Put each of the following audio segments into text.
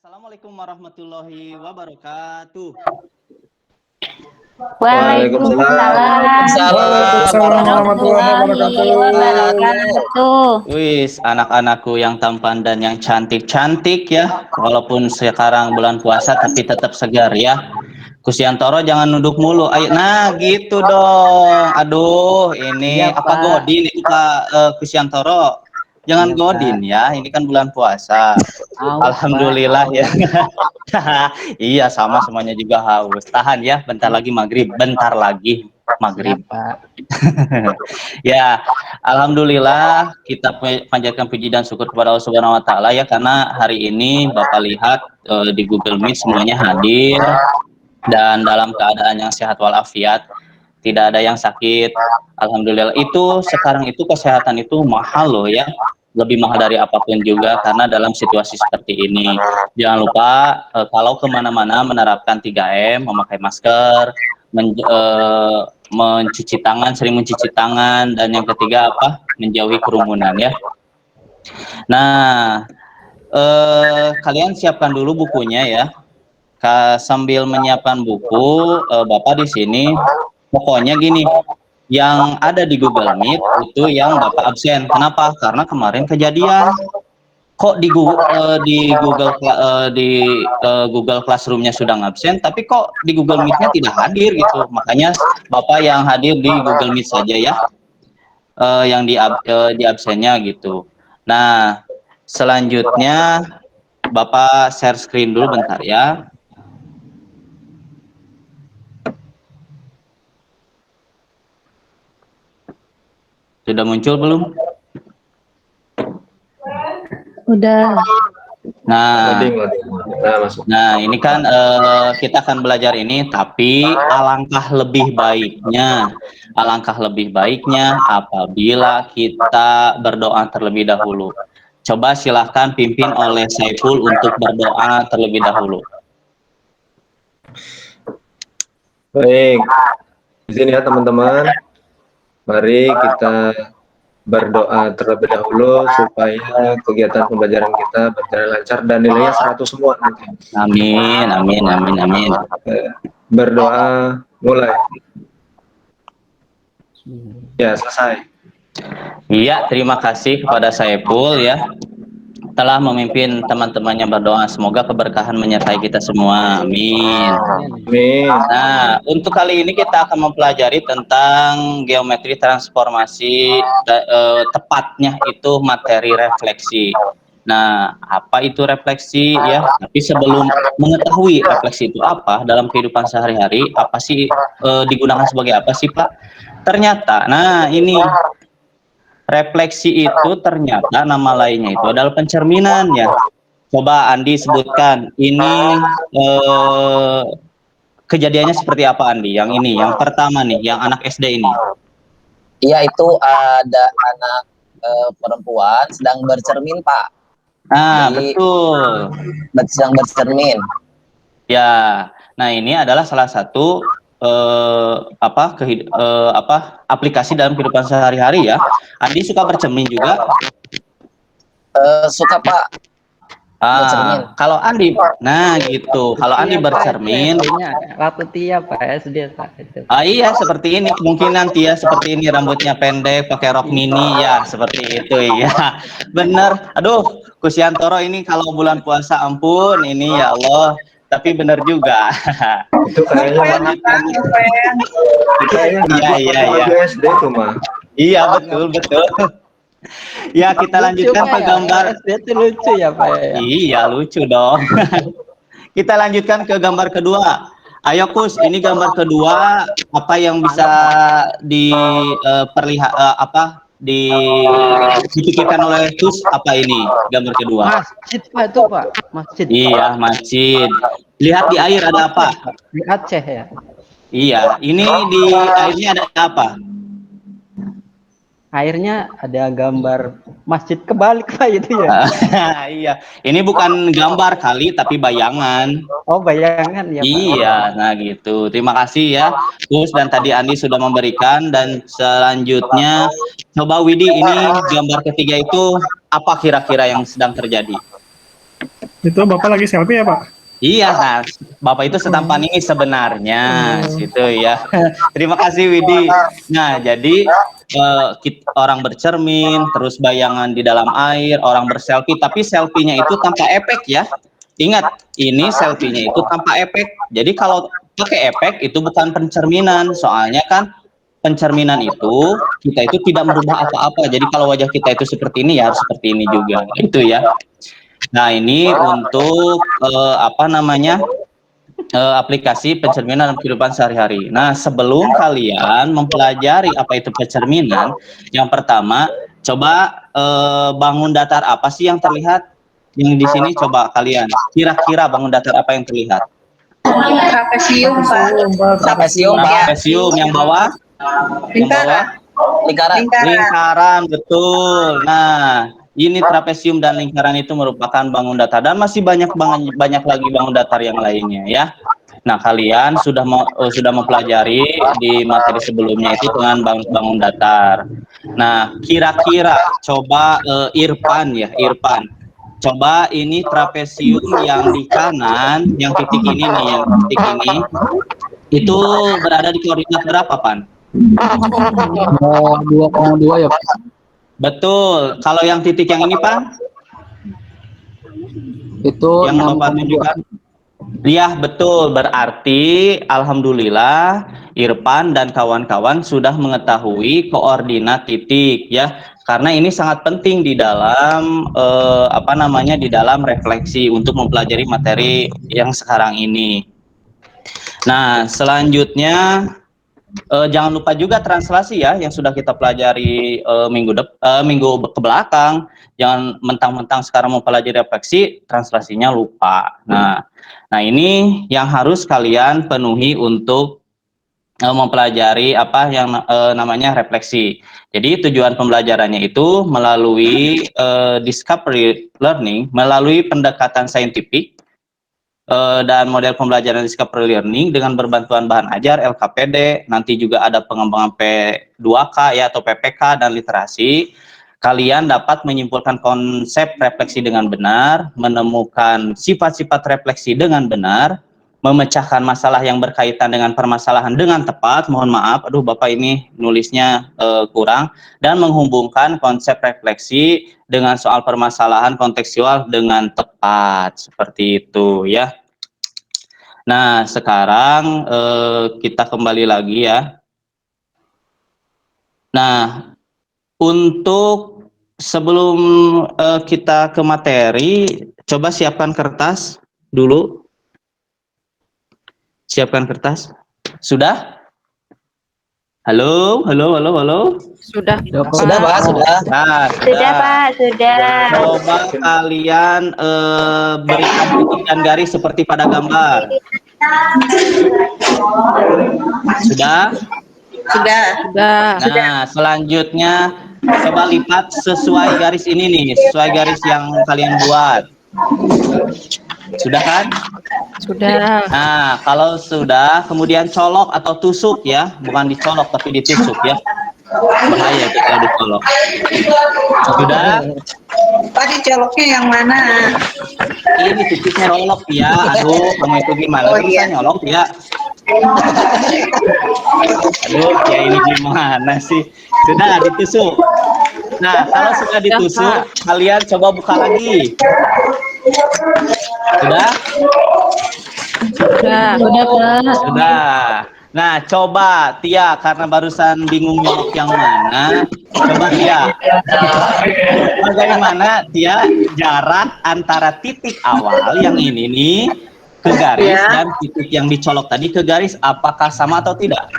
Assalamualaikum warahmatullahi wabarakatuh. Waalaikumsalam warahmatullahi wabarakatuh. Wis, anak-anakku yang tampan dan yang cantik-cantik ya. Walaupun sekarang bulan puasa tapi tetap segar ya. Kusiantoro jangan nunduk mulu. Ayo, nah gitu dong. Aduh, ini Iya, apa Pak. godin itu Pak Kusiantoro? Jangan Iya, godin Pak. ya. Ini kan bulan puasa. Haus, Alhamdulillah Pak. ya. Iya, sama semuanya juga haus. Tahan ya, bentar lagi maghrib. Bentar lagi maghrib. Siap, Pak. Ya, alhamdulillah kita panjatkan puji dan syukur kepada Allah Subhanahu wa taala ya, karena hari ini Bapak lihat di Google Meet semuanya hadir dan dalam keadaan yang sehat walafiat, tidak ada yang sakit. Alhamdulillah. Itu sekarang itu kesehatan itu mahal loh ya, lebih mahal dari apapun juga, karena dalam situasi seperti ini jangan lupa kalau kemana-mana menerapkan 3M, memakai masker, mencuci tangan, sering mencuci tangan, dan yang ketiga apa, menjauhi kerumunan ya. Nah, kalian siapkan dulu bukunya ya. Sambil menyiapkan buku, Bapak di sini pokoknya gini, yang ada di Google Meet itu yang Bapak absen. Kenapa? Karena kemarin kejadian kok di Google Classroom-nya sudah absen, tapi kok di Google Meet-nya tidak hadir gitu. Makanya Bapak yang hadir di Google Meet saja ya, yang di absennya gitu. Nah, selanjutnya Bapak share screen dulu bentar ya. Sudah muncul belum? Udah. Nah, ini kan kita akan belajar ini, tapi alangkah lebih baiknya apabila kita berdoa terlebih dahulu. Coba silahkan pimpin oleh Saiful untuk berdoa terlebih dahulu. Baik, di sini ya teman-teman. Mari kita berdoa terlebih dahulu supaya kegiatan pembelajaran kita berjalan lancar dan nilainya 100 semua nanti. Amin, amin, amin, amin. Berdoa mulai. Ya, selesai. Iya, terima kasih kepada Saiful ya, telah memimpin teman-temannya berdoa. Semoga keberkahan menyertai kita semua. Amin. Amin. Nah, untuk kali ini kita akan mempelajari tentang geometri transformasi, tepatnya itu materi refleksi. Nah, apa itu refleksi ya? Tapi sebelum mengetahui refleksi itu apa dalam kehidupan sehari-hari, apa sih digunakan sebagai apa sih, Pak? Ternyata, nah ini refleksi itu ternyata nama lainnya itu adalah pencerminan ya. Coba Andi sebutkan ini kejadiannya seperti apa, Andi? Yang ini, yang pertama nih, yang anak SD ini. Iya, itu ada anak perempuan sedang bercermin, Pak. Nah, Jadi, betul. sedang bercermin. Ya, nah ini adalah salah satu aplikasi dalam kehidupan sehari-hari ya. Andi suka bercermin juga? Suka, Pak. Bercermin. Kalau Andi, nah gitu. Kalau Andi bercermin, Waktu Tia Pak SD Pak itu. iya seperti ini, kemungkinan Tia seperti ini, rambutnya pendek, pakai rok mini, ya seperti itu ya. Bener. Aduh, Kusiantoro ini kalau bulan puasa ampun, ini ya Allah. Tapi bener juga. Itu kayaknya iya. SD tuh mah. Iya betul. Ya, kita lanjutkan ke gambar. SD itu lucu ya Pak ya. Iya, lucu dong. Kita lanjutkan ke gambar kedua. Ayo Kus, ini gambar kedua, apa yang bisa dipikirkan oleh Kus, apa ini gambar kedua? Masjid Pak itu Pak, masjid. Iya, masjid. Lihat di air ada apa? Di Aceh ya. Iya, ini di airnya ada apa? Airnya ada gambar masjid kebalik Pak itu ya. Iya, ini bukan gambar kali tapi bayangan. Oh, bayangan ya Pak. Iya, nah gitu. Terima kasih ya, Gus, dan tadi Andi sudah memberikan. Dan selanjutnya coba Widi, ini gambar ketiga itu apa kira-kira yang sedang terjadi? Itu Bapak lagi selfie ya, Pak? Iya, nah, Bapak itu setampan ini sebenarnya, gitu ya. Terima kasih Widi. Nah, jadi orang bercermin, terus bayangan di dalam air, orang berselfie, tapi selfie-nya itu tanpa efek ya. Ingat, ini selfie-nya itu tanpa efek. Jadi kalau pakai efek itu bukan pencerminan, soalnya kan pencerminan itu kita itu tidak merubah apa-apa. Jadi kalau wajah kita itu seperti ini ya harus seperti ini juga, itu ya. Nah, ini untuk aplikasi pencerminan dalam kehidupan sehari-hari. Nah, sebelum kalian mempelajari apa itu pencerminan, yang pertama coba bangun datar apa sih yang terlihat? Yang di sini coba kalian kira-kira bangun datar apa yang terlihat? Trapesium, Pak. Trapesium, Pak. Trapesium yang bawah? Yang bawah? Lingkaran. Lingkaran, betul. Nah, ini trapesium dan lingkaran itu merupakan bangun datar dan masih banyak lagi bangun datar yang lainnya ya. Nah, kalian sudah mempelajari di materi sebelumnya itu dengan bangun datar. Nah, kira-kira coba Irfan. Coba ini trapesium yang di kanan, yang titik ini nih, yang titik ini itu berada di koordinat berapa, Pan? 2,2 ya, Pak. Betul. Kalau yang titik yang ini, Pak? Itu Yang Bapak tunjukkan? Iya, betul. Berarti alhamdulillah Irfan dan kawan-kawan sudah mengetahui koordinat titik ya. Karena ini sangat penting di dalam di dalam refleksi untuk mempelajari materi yang sekarang ini. Nah, selanjutnya jangan lupa juga translasi ya yang sudah kita pelajari minggu ke belakang. Jangan mentang-mentang sekarang mau pelajari refleksi, translasinya lupa. Nah ini yang harus kalian penuhi untuk mempelajari apa yang namanya refleksi. Jadi tujuan pembelajarannya itu melalui discovery learning, melalui pendekatan saintifik dan model pembelajaran discovery learning dengan berbantuan bahan ajar LKPD, nanti juga ada pengembangan P2K ya atau PPK dan literasi. Kalian dapat menyimpulkan konsep refleksi dengan benar, menemukan sifat-sifat refleksi dengan benar, memecahkan masalah yang berkaitan dengan permasalahan dengan tepat, mohon maaf, aduh Bapak ini nulisnya kurang, dan menghubungkan konsep refleksi dengan soal permasalahan kontekstual dengan tepat, seperti itu ya. Nah, sekarang kita kembali lagi ya. Nah, untuk sebelum kita ke materi, coba siapkan kertas dulu. Siapkan kertas. Sudah? Halo? Sudah. Sudah, Pak, sudah. Nah, Sudah, Pak, sudah. coba kalian berikan titik dan garis seperti pada gambar. Sudah? Sudah. Nah, selanjutnya coba lipat sesuai garis ini nih, sesuai garis yang kalian buat. Sudah kan? Sudah. Nah, kalau sudah, kemudian colok atau tusuk ya, bukan dicolok tapi ditusuk ya. Bahaya itu kalau dicolok. Sudah? Pak, dicoloknya yang mana? Ini titiknya rolok ya. Aduh, kamu itu gimana? Oh, Bisa iya. nyolok ya. Aduh, ya ini gimana sih? Sudah ditusuk. Nah, kalau sudah ditusuk, kalian coba buka lagi. Sudah? Sudah. Sudah. Nah, coba Tia, karena barusan bingung nyolok yang mana, coba Tia. Bagaimana Tia jarak antara titik awal yang ini nih ke garis dan titik yang dicolok tadi ke garis, apakah sama atau tidak?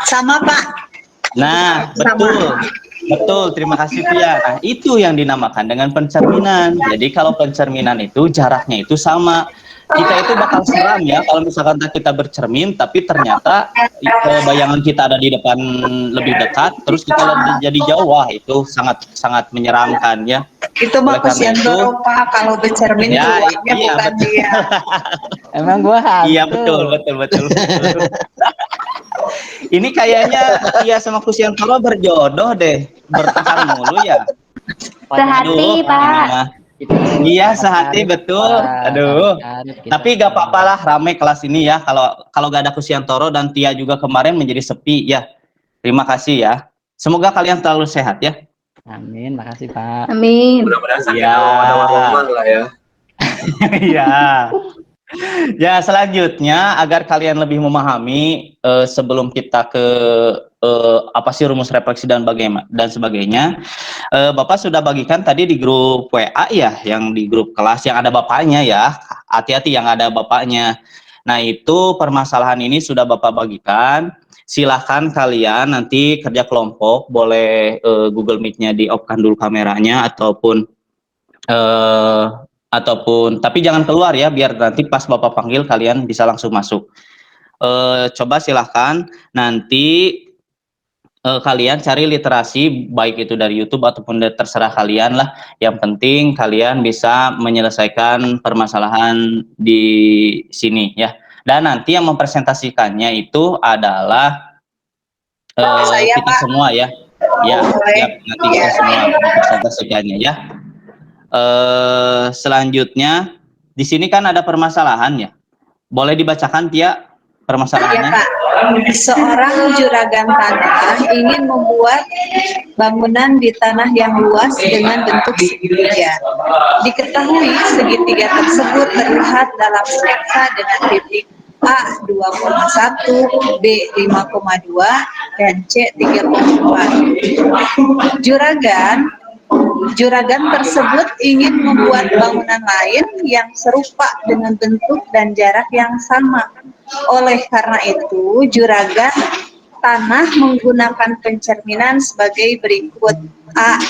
Sama, Pak. Nah, betul. Betul, terima kasih Tia. Nah, itu yang dinamakan dengan pencerminan. Jadi kalau pencerminan itu jaraknya itu sama. Kita itu bakal seram ya kalau misalkan kita bercermin tapi ternyata bayangan kita ada di depan lebih dekat, terus kita jadi jauh, wah itu sangat menyeramkan ya. Itu mah Kusyanto, Pak, kalau bercermin Ya, keluarnya iya, bukan betul. dia. Emang gua hantu. Iya betul. Ini kayaknya Tia sama Kusyanto berjodoh deh, bertahan mulu ya. Sehati, Aduh, Pak. ini mah. Iya, sehati betul. Aduh. Tapi gak apa-apa lah, rame kelas ini ya. Kalau gak ada Kusiantoro dan Tia juga kemarin menjadi sepi ya. Terima kasih ya. Semoga kalian selalu sehat ya. Amin, makasih Pak. Amin. Mudah-mudahan sakit Iya. ada warung lah ya. Iya. Ya, selanjutnya agar kalian lebih memahami sebelum kita ke apa sih rumus refleksi dan bagaimana dan sebagainya. Bapak sudah bagikan tadi di grup WA ya, yang di grup kelas yang ada bapaknya ya. Hati-hati yang ada bapaknya. Nah, itu permasalahan ini sudah Bapak bagikan. Silahkan kalian nanti kerja kelompok, boleh Google Meet-nya di-off-kan dulu kameranya ataupun tapi jangan keluar ya, biar nanti pas Bapak panggil kalian bisa langsung masuk. Coba silahkan nanti kalian cari literasi, baik itu dari YouTube ataupun terserah kalian lah. Yang penting kalian bisa menyelesaikan permasalahan di sini ya. Dan nanti yang mempresentasikannya itu adalah Saya, kita Pak. semua ya. Ya, siap. Nanti kita semua mempresentasikannya ya. Selanjutnya di sini kan ada permasalahan ya. Boleh dibacakan Tia Ya permasalahannya? Pak, seorang juragan tanah ingin membuat bangunan di tanah yang luas dengan bentuk segitiga. Diketahui segitiga tersebut terlihat dalam sketsa dengan titik A 2,1, B 5,2, dan C 3,4. Juragan tersebut ingin membuat bangunan lain yang serupa dengan bentuk dan jarak yang sama. Oleh karena itu, juragan tanah menggunakan pencerminan sebagai berikut. A.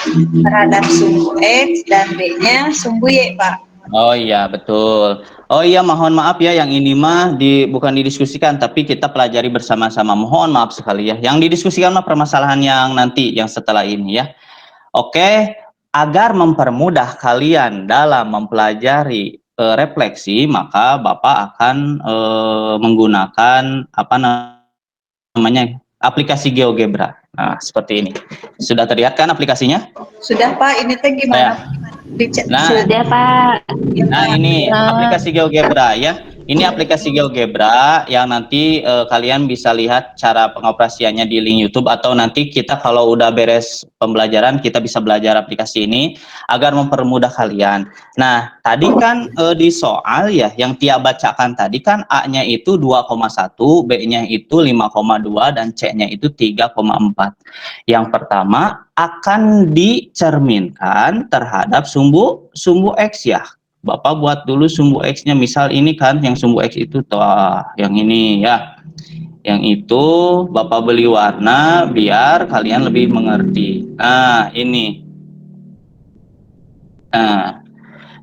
Terhadap sumbu X dan B-nya sumbu Y, Pak. Oh iya, betul. Oh iya, mohon maaf ya, yang ini mah bukan didiskusikan, tapi kita pelajari bersama-sama. Mohon maaf sekali ya. Yang didiskusikan mah permasalahan yang nanti, yang setelah ini ya. Oke, agar mempermudah kalian dalam mempelajari refleksi, maka Bapak akan menggunakan apa namanya aplikasi GeoGebra. Nah, seperti ini. Sudah terlihat kan aplikasinya? Sudah, Pak. Ini teh gimana? Nah, Sudah, Pak. Nah, ini aplikasi GeoGebra ya. Ini aplikasi GeoGebra yang nanti kalian bisa lihat cara pengoperasiannya di link YouTube, atau nanti kita kalau udah beres pembelajaran kita bisa belajar aplikasi ini agar mempermudah kalian. Nah, tadi kan di soal ya yang Tia bacakan tadi kan A-nya itu 2,1, B-nya itu 5,2 dan C-nya itu 3,4. Yang pertama akan dicerminkan terhadap sumbu X ya. Bapak buat dulu sumbu X-nya, misal ini kan yang sumbu X itu yang ini ya. Yang itu Bapak beli warna biar kalian lebih mengerti. Nah, ini. Nah,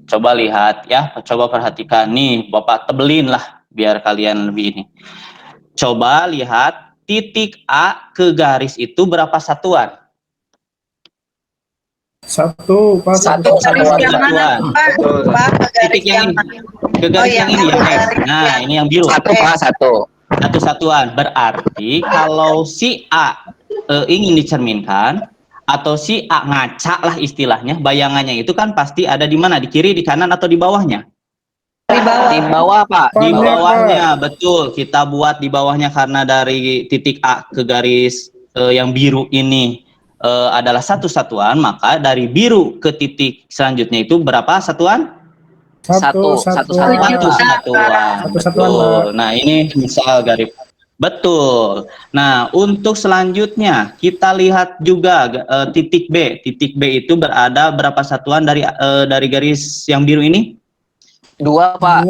coba lihat ya, coba perhatikan nih, Bapak tebelin lah biar kalian lebih ini. Coba lihat titik A ke garis itu berapa satuan? Satu, Pak. Satu garis yang mana, Pak? Pak, ke garis Titik yang yang ini. Ke garis yang ini ya, guys. Nah, ini yang biru. Satu, Pak, satu. Satu satuan. Berarti kalau si A ingin dicerminkan atau si A ngaca lah istilahnya, bayangannya itu kan pasti ada di mana? Di kiri, di kanan, atau di bawahnya? di bawah. Di bawah, Pak. Di bawahnya, betul. Kita buat di bawahnya karena dari titik A ke garis yang biru ini adalah satu satuan, maka dari biru ke titik selanjutnya itu berapa satuan? Satu Satu satuan. Betul. Nah, ini misal garis. Betul. Nah, untuk selanjutnya kita lihat juga titik B. Titik B itu berada berapa satuan dari garis yang biru ini? Dua, Pak.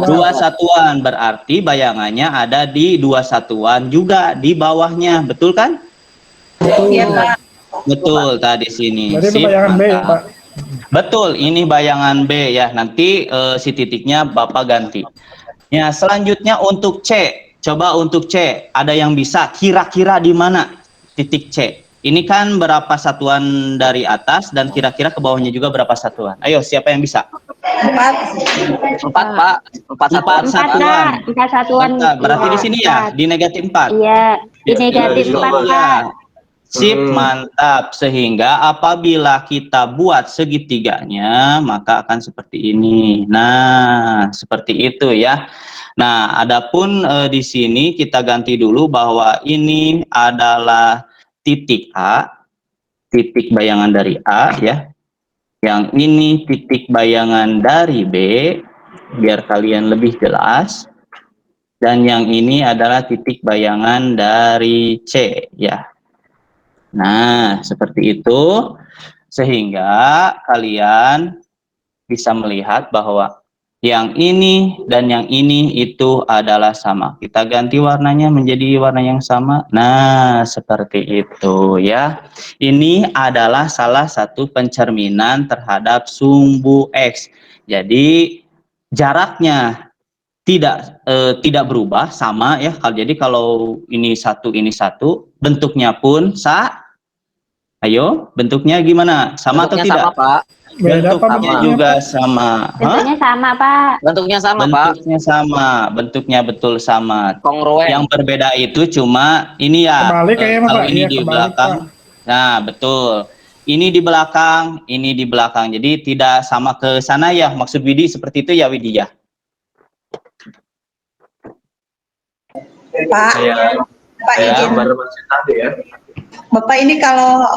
Dua satuan. Berarti bayangannya ada di dua satuan juga di bawahnya. Betul kan? Iya, Pak. Betul tadi sini. Berarti itu bayangan B, Pak. Betul, ini bayangan B ya. Nanti si titiknya Bapak ganti. Ya, selanjutnya untuk C. Coba untuk C, ada yang bisa kira-kira di mana titik C? Ini kan berapa satuan dari atas dan kira-kira ke bawahnya juga berapa satuan? Ayo, siapa yang bisa? 4. Empat, Pak. Empat satuan. Empat satuan. Berarti di sini ya, di negatif 4. Iya, di negatif 4, Ya. Pak. Sip, mantap. Sehingga apabila kita buat segitiganya, maka akan seperti ini. Nah, seperti itu ya. Nah, adapun di sini kita ganti dulu bahwa ini adalah titik A, titik bayangan dari A ya. Yang ini titik bayangan dari B, biar kalian lebih jelas. Dan yang ini adalah titik bayangan dari C ya. Nah, seperti itu, sehingga kalian bisa melihat bahwa yang ini dan yang ini itu adalah sama. Kita ganti warnanya menjadi warna yang sama. Nah, seperti itu ya. Ini adalah salah satu pencerminan terhadap sumbu X. Jadi, jaraknya tidak berubah, sama ya. Jadi kalau ini satu, bentuknya pun ayo, bentuknya gimana? Sama Bentuknya atau tidak? sama, Pak. Beda apa Bentuknya bentuknya, juga Pak? sama. Bentuknya sama, Pak. Bentuknya sama, Pak. Bentuknya sama, bentuknya betul sama. Kongruen. Yang berbeda itu cuma ini ya. Kebalik kayaknya, Kalau Pak. ini Iya, di kebalik, belakang. Pak. Nah, betul. Ini di belakang, ini di belakang. Jadi tidak sama ke sana ya. Maksud Widi seperti itu ya, Widi ya. Pak, Saya Pak saya izin. baru masih tadi ya. Bapak ini kalau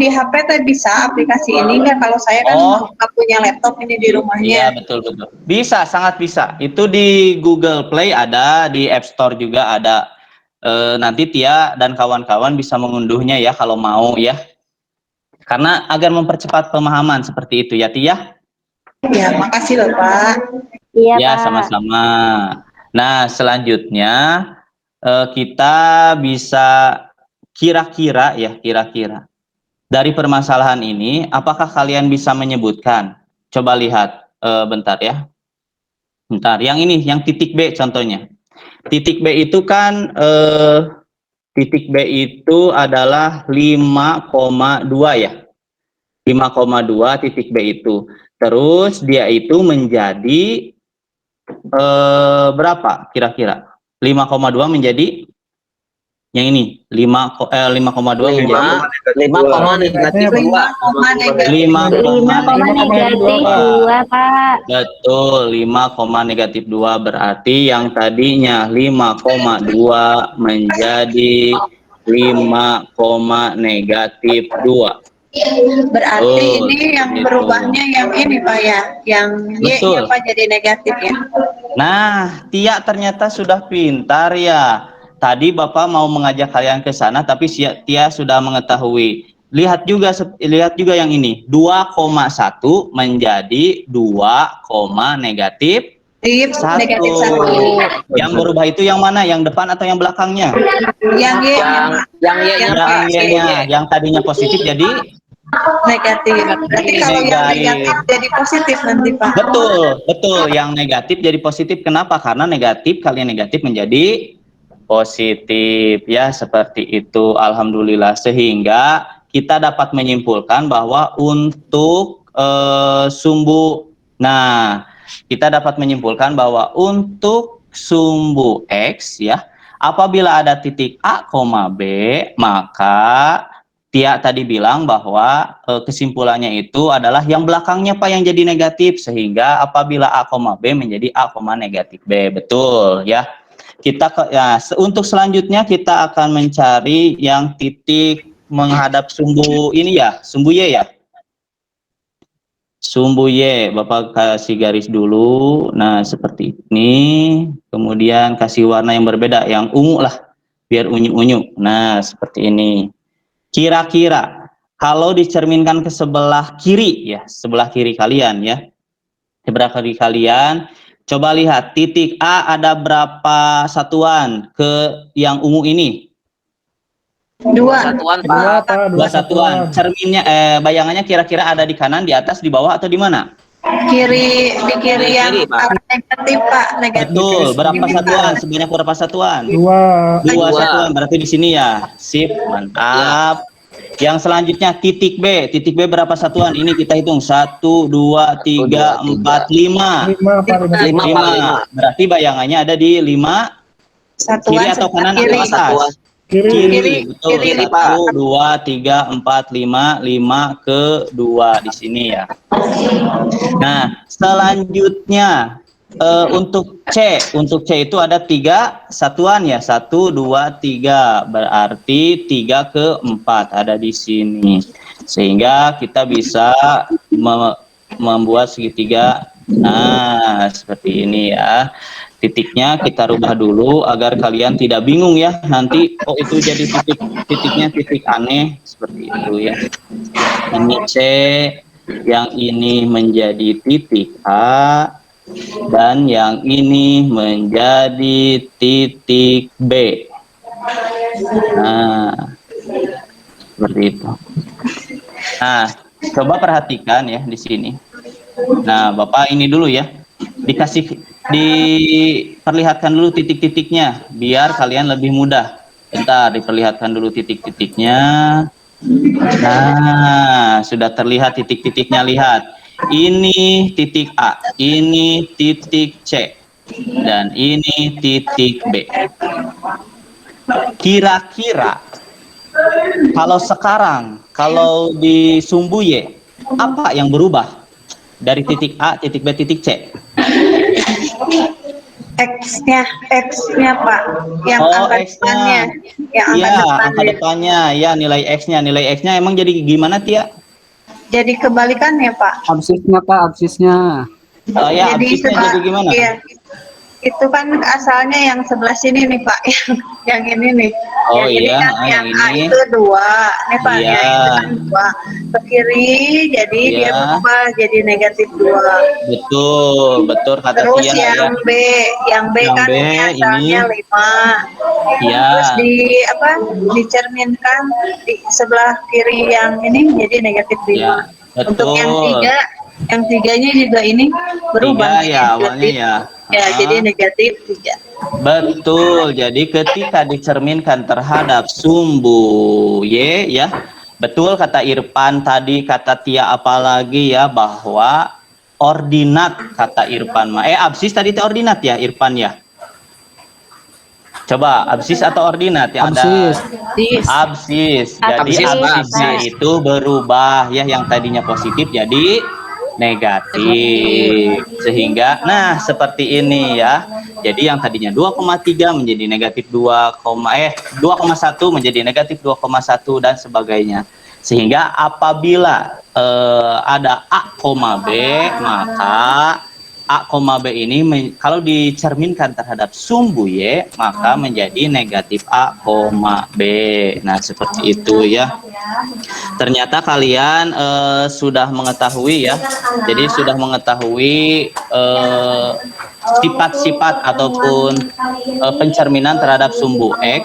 di HP teh bisa aplikasi ini nggak? Kalau saya kan Oh. nggak punya laptop ini di Iya, rumahnya. betul. Bisa, sangat bisa. Itu di Google Play ada, di App Store juga ada. Nanti Tia dan kawan-kawan bisa mengunduhnya ya kalau mau ya. Karena agar mempercepat pemahaman seperti itu ya Tia. Ya, makasih loh Pak. Iya, Ya, Pak. sama-sama. Nah, selanjutnya kita bisa kira-kira dari permasalahan ini, apakah kalian bisa menyebutkan? Coba lihat, bentar ya. Bentar, yang ini, yang titik B contohnya. Titik B itu kan, titik B itu adalah 5,2 ya. 5,2 titik B itu. Terus dia itu menjadi berapa kira-kira? 5,2 menjadi yang ini 5,2 menjadi 5, negatif 2. 5,-2, Pak. betul 5,-2 berarti yang tadinya 5,2 menjadi 5,-2. Berarti Oh, ini yang gitu. berubahnya yang ini Pak ya, yang Y-nya Betul. Pak jadi negatif ya. Nah, Tia ternyata sudah pintar ya. Tadi Bapak mau mengajak kalian ke sana, tapi Tia sudah mengetahui. Lihat juga yang ini. 2,1 menjadi 2, negatif Negatif 1. 1. Yang berubah itu yang mana? Yang depan atau yang belakangnya? Yang Y-nya Yang Yang yang tadinya positif jadi negatif. Berarti kalau yang negatif jadi positif nanti Pak. betul. Yang negatif jadi positif. Kenapa? Karena negatif kali negatif menjadi positif ya, seperti itu. Alhamdulillah, sehingga kita dapat menyimpulkan bahwa untuk kita dapat menyimpulkan bahwa untuk sumbu X ya, apabila ada titik A, B, maka Tia tadi bilang bahwa kesimpulannya itu adalah yang belakangnya Pak yang jadi negatif, sehingga apabila A, B menjadi A, negatif B. Betul ya. Untuk selanjutnya kita akan mencari yang titik menghadap sumbu ini ya, sumbu Y ya. Sumbu Y, Bapak kasih garis dulu. Nah, seperti ini. Kemudian kasih warna yang berbeda, yang ungu lah, biar unyu-unyu. Nah, seperti ini. Kira-kira kalau dicerminkan ke sebelah kiri ya, sebelah kiri kalian ya. Sebelah kiri kalian, coba lihat titik A ada berapa satuan ke yang ungu ini? 2. Satuan, Pak. Dua satuan. Cerminnya bayangannya kira-kira ada di kanan, di atas, di bawah atau di mana? Di kiri yang Kiri, Pak. negatif Pak, negatif. Betul. Berapa satuan? Sebanyak berapa satuan? 2. Dua satuan. Berarti di sini ya. Sip, mantap. Yang selanjutnya titik B. Titik B berapa satuan? Ini kita hitung 1, 2, 3, 4, 5. 5, Pak. 5, Pak. 5. Berarti bayangannya ada di 5 Satuan kiri atau kanan kiri. atau atas? Kiri, betul. kiri, 1, 2, 3, 4, 5, 5 ke 2 di sini ya. Nah, selanjutnya untuk C itu ada 3 satuan ya, 1, 2, 3, berarti 3 ke 4 ada di sini. Sehingga kita bisa membuat segitiga. Nah, seperti ini ya. Titiknya kita rubah dulu agar kalian tidak bingung ya. Nanti itu jadi titiknya titik aneh seperti itu ya. Ini C, yang ini menjadi titik A, dan yang ini menjadi titik B. Nah, seperti itu. Nah, coba perhatikan ya di sini. Nah, Bapak ini dulu ya. Diperlihatkan dulu titik-titiknya biar kalian lebih mudah. Bentar, diperlihatkan dulu titik-titiknya. Nah, sudah terlihat titik-titiknya, lihat. Ini titik A, ini titik C, dan ini titik B. Kira-kira kalau di sumbu Y, apa yang berubah dari titik A, titik B, titik C? X-nya Pak, yang angka depannya, angka depannya, ya nilai X-nya emang jadi gimana Tia? Jadi kebalikannya Pak. Absisnya Pak, absisnya. Ya, absisnya jadi gimana? Iya, itu kan asalnya yang sebelah sini nih Pak, yang ini nih. Oh yang iya, ini kan, yang A ini. itu 2, nih Pak, Iya. yang itu kan 2. Ke kiri, jadi Iya. dia berubah jadi -2. Betul kata Terus Tia ya. yang B Yang kan B ini asalnya ini. 5. Iya. Terus dicerminkan di sebelah kiri yang ini menjadi -5. Ya, betul. Untuk yang tiganya juga ini berubah. 3 ya awalnya ya. Ya, jadi -3. Betul. Jadi ketika dicerminkan terhadap sumbu Y ya, betul kata Irfan tadi, kata Tia apalagi ya, bahwa ordinat kata Irfan. Absis tadi itu ordinat ya Irfan ya. Coba absis atau ordinat ya? Absis. Absis. Jadi Absis, absisnya absis. itu berubah ya, yang tadinya positif jadi negatif. Sehingga nah seperti ini ya. Jadi yang tadinya 2,3 menjadi negatif 2,1 menjadi negatif 2,1 dan sebagainya. Sehingga apabila ada A, B, maka A, B ini kalau dicerminkan terhadap sumbu Y, maka menjadi negatif A, B. Nah, seperti itu ya. Ternyata kalian sudah mengetahui ya. Jadi sudah mengetahui sifat-sifat ataupun pencerminan terhadap sumbu X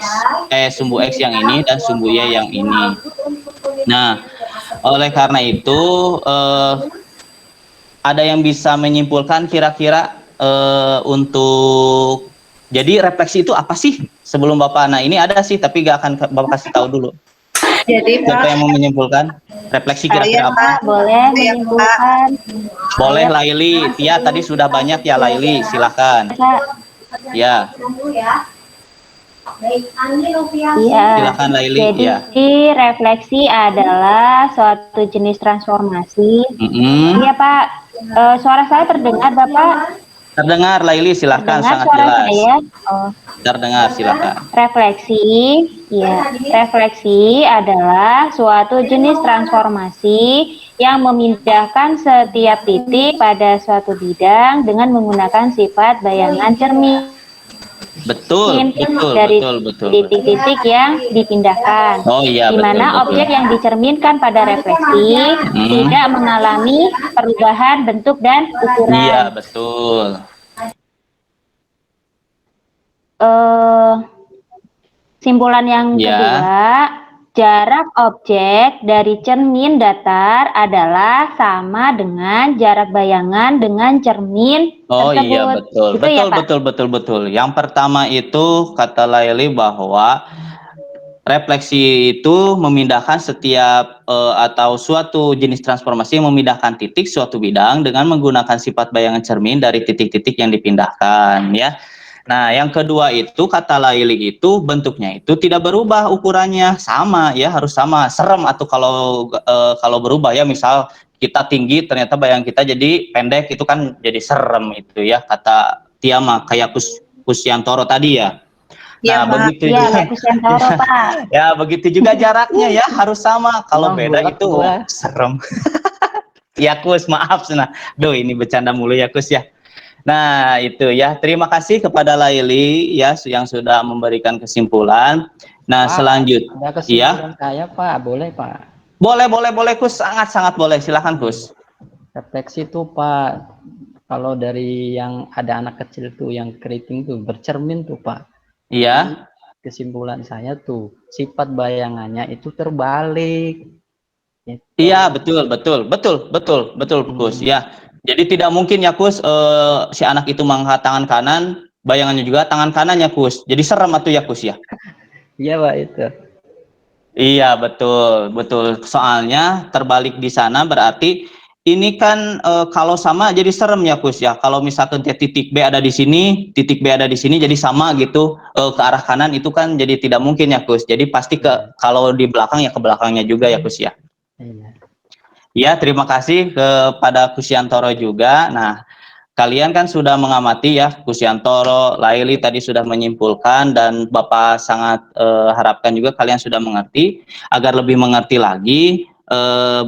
yang ini dan sumbu Y yang ini. Nah, oleh karena itu ada yang bisa menyimpulkan kira-kira untuk jadi refleksi itu apa sih sebelum Bapak? Nah ini ada sih tapi gak akan Bapak kasih tahu dulu. Jadi Siapa Pak, yang mau menyimpulkan? Refleksi kira-kira apa? Boleh menyimpulkan. Boleh Laili. Tia tadi sudah banyak ya Laili, silakan. Kak. Ya. Iya. Silakan Laili. Jadi Ya. refleksi adalah suatu jenis transformasi. Iya Pak. Suara saya terdengar Bapak? Terdengar Laili, silakan, Terdengar sangat suara jelas. saya? Oh. Terdengar, silakan. Refleksi adalah suatu jenis transformasi yang memindahkan setiap titik pada suatu bidang dengan menggunakan sifat bayangan cermin. Betul. Dari titik-titik yang dipindahkan. Oh iya, di mana betul. objek yang dicerminkan pada refleksi tidak mengalami perubahan bentuk dan ukuran. Iya, betul. Simpulan yang kedua, jarak objek dari cermin datar adalah sama dengan jarak bayangan dengan cermin tersebut. Iya, betul. Gitu ya, Pak? Betul. Yang pertama itu kata Laili bahwa refleksi itu memindahkan setiap atau suatu jenis transformasi yang memindahkan titik suatu bidang dengan menggunakan sifat bayangan cermin dari titik-titik yang dipindahkan ya. Nah, yang kedua itu kata Laili itu bentuknya itu tidak berubah ukurannya, sama ya, harus sama. Serem atau kalau berubah ya, misal kita tinggi ternyata bayang kita jadi pendek, itu kan jadi serem itu ya, kata Tiama kayak Kusyanto tadi ya. Ya, Nah, Pak. begitu Iya, juga. Kak Kusyanto, Pak. Ya, begitu juga jaraknya ya, harus sama. Kalau Emang beda bulat itu gua. serem. Ya Kus, maaf. Nah, duh ini bercanda mulu ya Kus ya. Nah, itu ya. Terima kasih kepada Laili ya yang sudah memberikan kesimpulan. Nah, Pak, selanjutnya ada ya. kesimpulan saya, Pak. Boleh, Pak. Boleh Kus, sangat boleh. Silakan Kus. Refleksi tuh, Pak. Kalau dari yang ada anak kecil tuh yang keriting tuh bercermin tuh, Pak. Iya. Kesimpulan saya tuh sifat bayangannya itu terbalik. Gitu. Iya, betul Kus ya. Jadi tidak mungkin ya Kus, si anak itu mengangkat tangan kanan, bayangannya juga tangan kanannya Kus. Jadi serem atuh ya Kus ya. Iya, Pak, itu. Iya, betul. Soalnya terbalik di sana berarti ini kan kalau sama jadi serem ya Kus ya. Kalau misalkan titik B ada di sini, titik B ada di sini jadi sama gitu ke arah kanan, itu kan jadi tidak mungkin ya Kus. Jadi pasti kalau di belakang ya ke belakangnya juga ya Kus ya. Iya. Ya, terima kasih kepada Kusyantoro juga. Nah, kalian kan sudah mengamati ya, Kusyantoro, Laili tadi sudah menyimpulkan, dan Bapak sangat harapkan juga kalian sudah mengerti. Agar lebih mengerti lagi,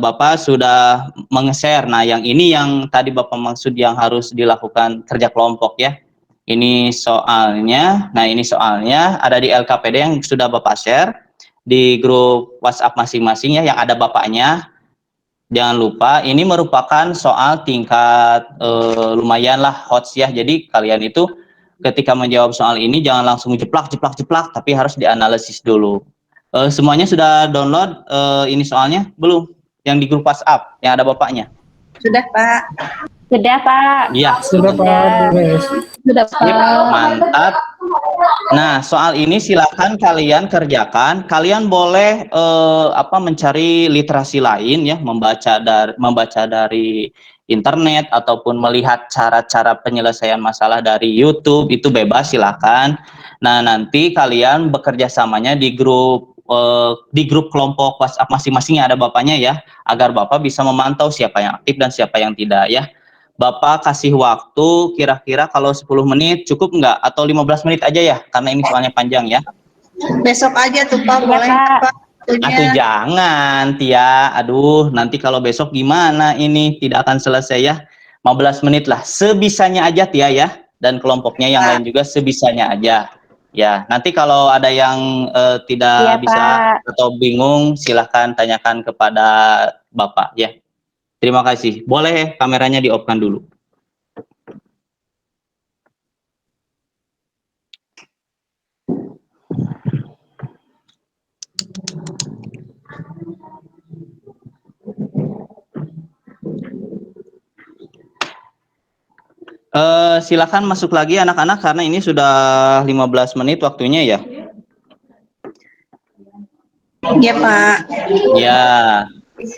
Bapak sudah meng-share. Nah, yang ini yang tadi Bapak maksud yang harus dilakukan kerja kelompok ya. Ini soalnya ada di LKPD yang sudah Bapak share di grup WhatsApp masing-masing ya, yang ada Bapaknya. Jangan lupa, ini merupakan soal tingkat lumayan lah HOTS ya. Jadi kalian itu ketika menjawab soal ini jangan langsung jeplak, tapi harus dianalisis dulu. Semuanya sudah download ini soalnya belum? Yang di grup WhatsApp yang ada Bapaknya? Sudah, Pak. Sudah, Pak. Iya. Sudah Pak, boleh. Sudah, Sip, Pak. mantap. Nah, soal ini silakan kalian kerjakan. Kalian boleh mencari literasi lain ya, membaca dari internet ataupun melihat cara-cara penyelesaian masalah dari YouTube, itu bebas, silakan. Nah, nanti kalian bekerja samanya di grup kelompok WhatsApp masing-masing yang ada Bapaknya ya, agar Bapak bisa memantau siapa yang aktif dan siapa yang tidak ya. Bapak kasih waktu kira-kira kalau 10 menit cukup nggak? Atau 15 menit aja ya? Karena ini soalnya panjang ya. Besok aja tuh, Pak. Boleh, Pak. Pak? Atuh jangan, Tia. Aduh, nanti kalau besok gimana ini? Tidak akan selesai ya. 15 menit lah. Sebisanya aja, Tia ya. Dan kelompoknya yang lain juga sebisanya aja. Ya, nanti kalau ada yang tidak Iya, bisa Pak. atau bingung, silahkan tanyakan kepada Bapak ya. Terima kasih. Boleh kameranya di-off-kan dulu. Silakan masuk lagi anak-anak karena ini sudah 15 menit waktunya ya. Iya, Pak. Ya.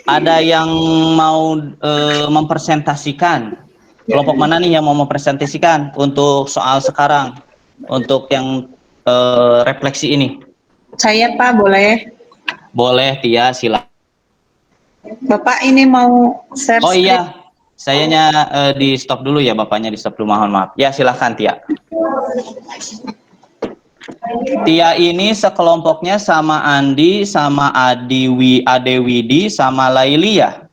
Ada yang mau mempresentasikan? Kelompok mana nih yang mau mempresentasikan untuk soal sekarang? Untuk yang refleksi ini? Saya, Pak, boleh. Boleh, Tia, silakan. Bapak ini mau share Oh screen. iya, sayanya di stop dulu ya, Bapaknya di stop dulu, mohon maaf. Ya, silakan Tia. Tia ini sekelompoknya sama Andi, sama Ade Widi, sama Laili ya?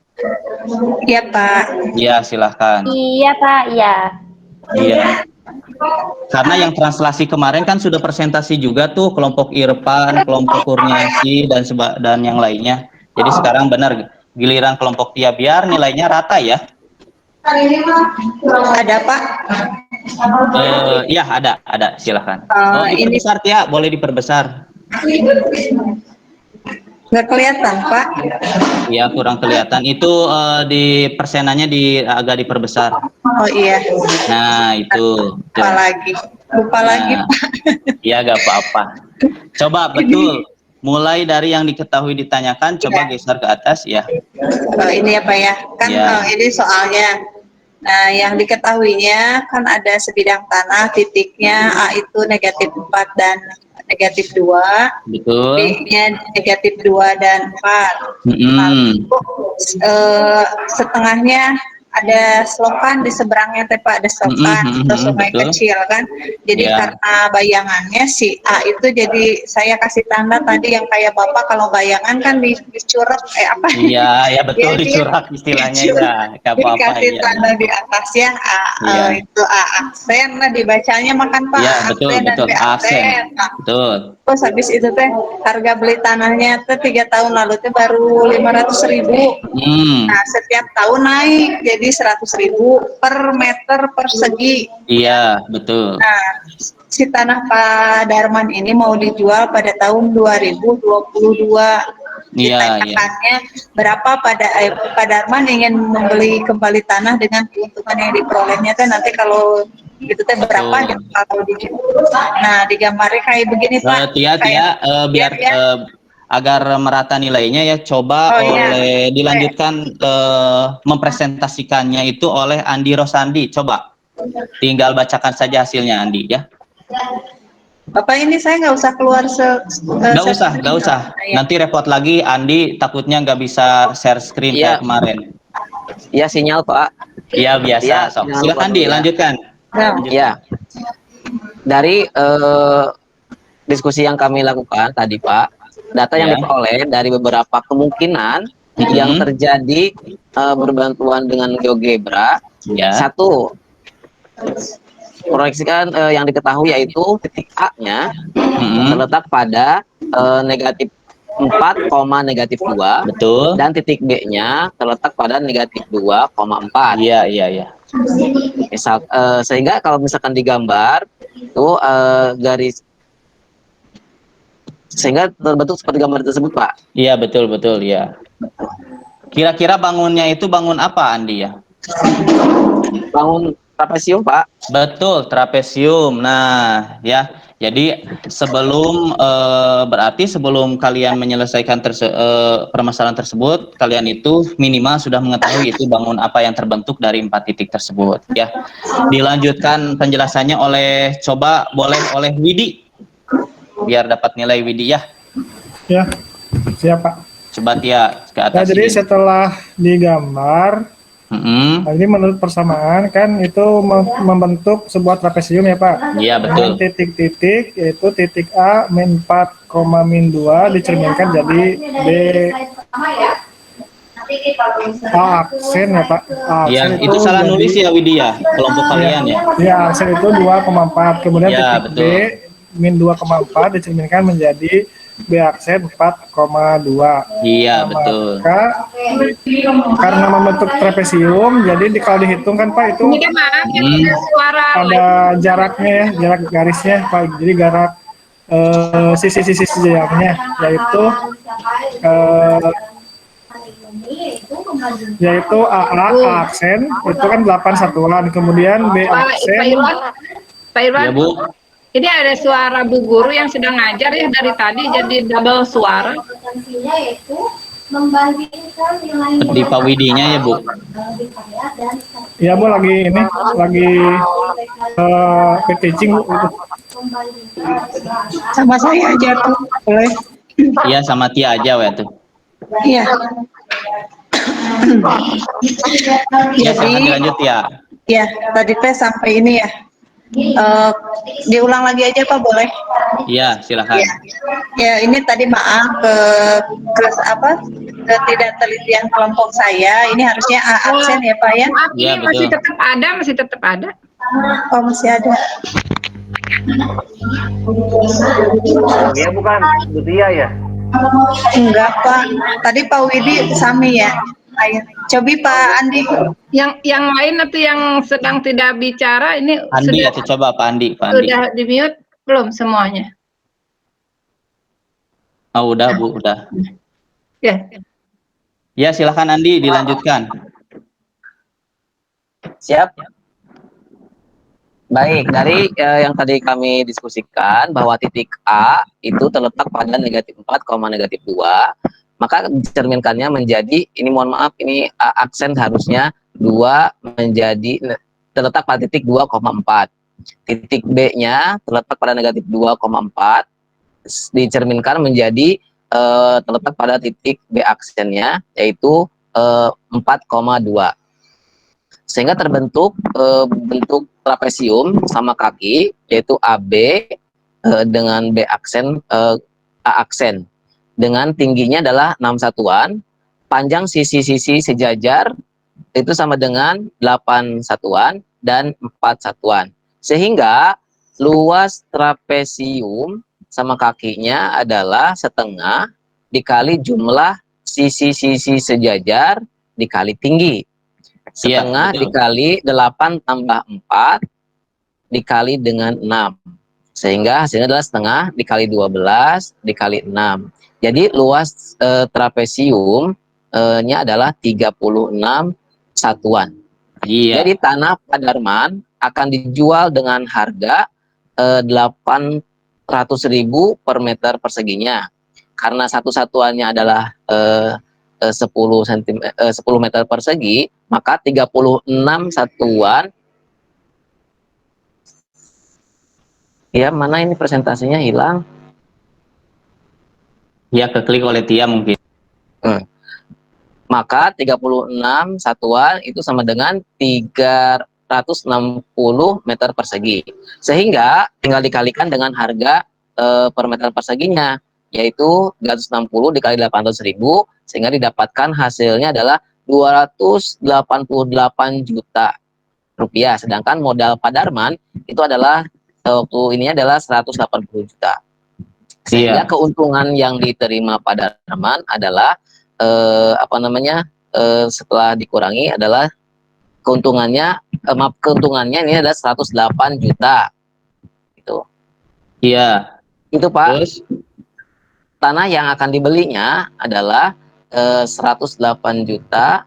Iya, Pak. Ya, silahkan. Iya, Pak. Iya. Iya. Karena yang translasi kemarin kan sudah presentasi juga tuh, kelompok Irfan, kelompok Kurniasi, dan yang lainnya. Jadi sekarang benar giliran kelompok Tia, biar nilainya rata ya. Ada, Pak? Iya, ada, silahkan. Ini Diperbesar Tia, boleh diperbesar. nggak kelihatan, Pak. Ya, kurang kelihatan. Itu di persenannya agak diperbesar. Oh iya. Nah, itu. Lupa lagi, Pak. Iya, gak apa-apa. Coba betul. Mulai dari yang diketahui ditanyakan, coba geser ke atas ya. Ini ya, Pak ya. Kan Ya. ini soalnya. Nah, yang diketahuinya kan ada sebidang tanah, titiknya A itu negatif 4 dan negatif 2, Betul. B-nya negatif 2 dan 4. Mm-mm. Setengahnya ada selokan di seberangnya teh Pak, ada selokan atau sungai betul. kecil kan. Jadi Ya. karena bayangannya si A itu, jadi saya kasih tanda tadi yang kayak Bapak kalau bayangan kan dicurak apa? Iya, ya betul, Dia dicurak istilahnya ya. Gak apa-apa dikasih ya. tanda di atasnya A, Iya. itu A aksen, nah dibacanya makan Pak, Iya, A betul, aksen dan betul. B Aksen. aksen. Nah, Betul. terus habis itu teh harga beli tanahnya teh 3 tahun lalu teh baru 500.000. Nah, setiap tahun naik jadi 100.000 per meter persegi. Iya, betul. Nah, si tanah Pak Darman ini mau dijual pada tahun 2022. Iya, iya. Ditanyakannya berapa Pak Darman ingin membeli kembali tanah dengan keuntungan yang diperolehnya teh nanti kalau gitu teh berapa gitu, kalau dijual. Nah, digambarnya kayak begini Pak. Tia, biar agar merata nilainya ya, coba dilanjutkan mempresentasikannya itu oleh Andi Rosandi. Coba tinggal bacakan saja hasilnya Andi ya. Bapak ini saya nggak usah keluar Nggak usah. Nanti repot lagi Andi, takutnya nggak bisa share screen kayak kemarin. Iya, sinyal Pak. Iya, biasa. Ya, Silakan Andi, lanjutkan. Ya, dari diskusi yang kami lakukan tadi Pak, data yang diperoleh dari beberapa kemungkinan yang terjadi berbantuan dengan GeoGebra. Satu, proyeksikan yang diketahui yaitu titik A-nya terletak pada negatif 4, negatif 2. Betul. Dan titik B-nya terletak pada negatif 2,4. Iya. Misal, sehingga kalau misalkan digambar itu garis, sehingga terbentuk seperti gambar tersebut Pak. Iya, betul ya. Kira-kira bangunnya itu bangun apa Andi ya? Bangun trapesium Pak. Betul, trapesium. Nah, ya. Jadi berarti sebelum kalian menyelesaikan permasalahan tersebut, kalian itu minimal sudah mengetahui itu bangun apa yang terbentuk dari 4 titik tersebut. Ya, dilanjutkan penjelasannya boleh oleh Widi, biar dapat nilai Widi ya. Ya, siap Pak. Coba Tia ke atas. Nah, jadi setelah digambar, ini menurut persamaan kan itu membentuk sebuah trapesium ya Pak. Iya, betul. Dengan titik-titik, yaitu titik A min 4, min 2 dicerminkan jadi B A aksen ya Pak. Iya, itu salah nulis ya Widya, kelompok kalian ya. Iya, aksen itu 2,4. Kemudian ya, titik B min 2,4 dicerminkan menjadi B aksen 4,2. Iya, betul. Maka karena membentuk trapesium, jadi kalau dihitung kan Pak itu ada jaraknya ya, jarak garisnya Pak. Jadi jarak sisi-sisi jaraknya yaitu A aksen itu kan 8 satuan, kemudian B aksen. Pak Irwan, ya, Bu. Ini ada suara Bu Guru yang sedang ngajar ya dari tadi, jadi double suara. Di Pak Widinya ya Bu. Iya Bu, lagi teaching Bu. Sama saya aja tuh, boleh? Iya, sama Tia aja ya tuh. Iya. Ya, silahkan dilanjut ya. Ya, tadi teh sampai ini ya. Diulang lagi aja Pak, boleh? Iya, silakan. Ya, ini tadi maaf tidak telitian kelompok saya. Ini harusnya A aksen ya Pak ya? Iya, masih tetap ada. Oh, masih ada. Dia bukan Butia ya? Enggak Pak. Tadi Pak Widi Sami ya. Ayo, coba Pak Andi. Yang lain atau yang sedang tidak bicara ini Andi sudah, atau coba Pak Andi. Sudah di mute belum semuanya? Oh, udah Bu, udah. Ya. Ya, silakan Andi dilanjutkan. Siap. Baik, dari yang tadi kami diskusikan bahwa titik A itu terletak pada negatif 4, negatif 2, maka dicerminkannya menjadi, ini mohon maaf, ini aksen harusnya 2 terletak pada titik 2,4. Titik B-nya terletak pada negatif 2,4, dicerminkan menjadi terletak pada titik B aksennya, yaitu 4,2. Sehingga terbentuk bentuk trapesium sama kaki, yaitu AB dengan B aksen, A aksen. Dengan tingginya adalah 6 satuan, panjang sisi-sisi sejajar itu sama dengan 8 satuan dan 4 satuan. Sehingga luas trapesium sama kakinya adalah setengah dikali jumlah sisi-sisi sejajar dikali tinggi. Setengah dikali 8 tambah 4 dikali dengan 6. Sehingga hasilnya adalah setengah dikali 12 dikali 6. Jadi luas trapesium-nya adalah 36 satuan. Jadi tanah Padarman akan dijual dengan harga 800.000 per meter perseginya. Karena satu satuannya adalah 10 meter persegi, maka 36 satuan. Ya, mana ini presentasinya hilang? Ya, keklik oleh Tia mungkin. Maka 36 satuan itu sama dengan 360 meter persegi. Sehingga tinggal dikalikan dengan harga per meter perseginya, yaitu 360 dikali 800.000, sehingga didapatkan hasilnya adalah 288 juta rupiah. Sedangkan modal Padarman itu adalah waktu ini adalah 180 juta. Sehingga keuntungan yang diterima Padarman adalah setelah dikurangi adalah keuntungannya ini adalah 108 juta. Itu. Iya. Itu Pak. Terus tanah yang akan dibelinya adalah 108 juta.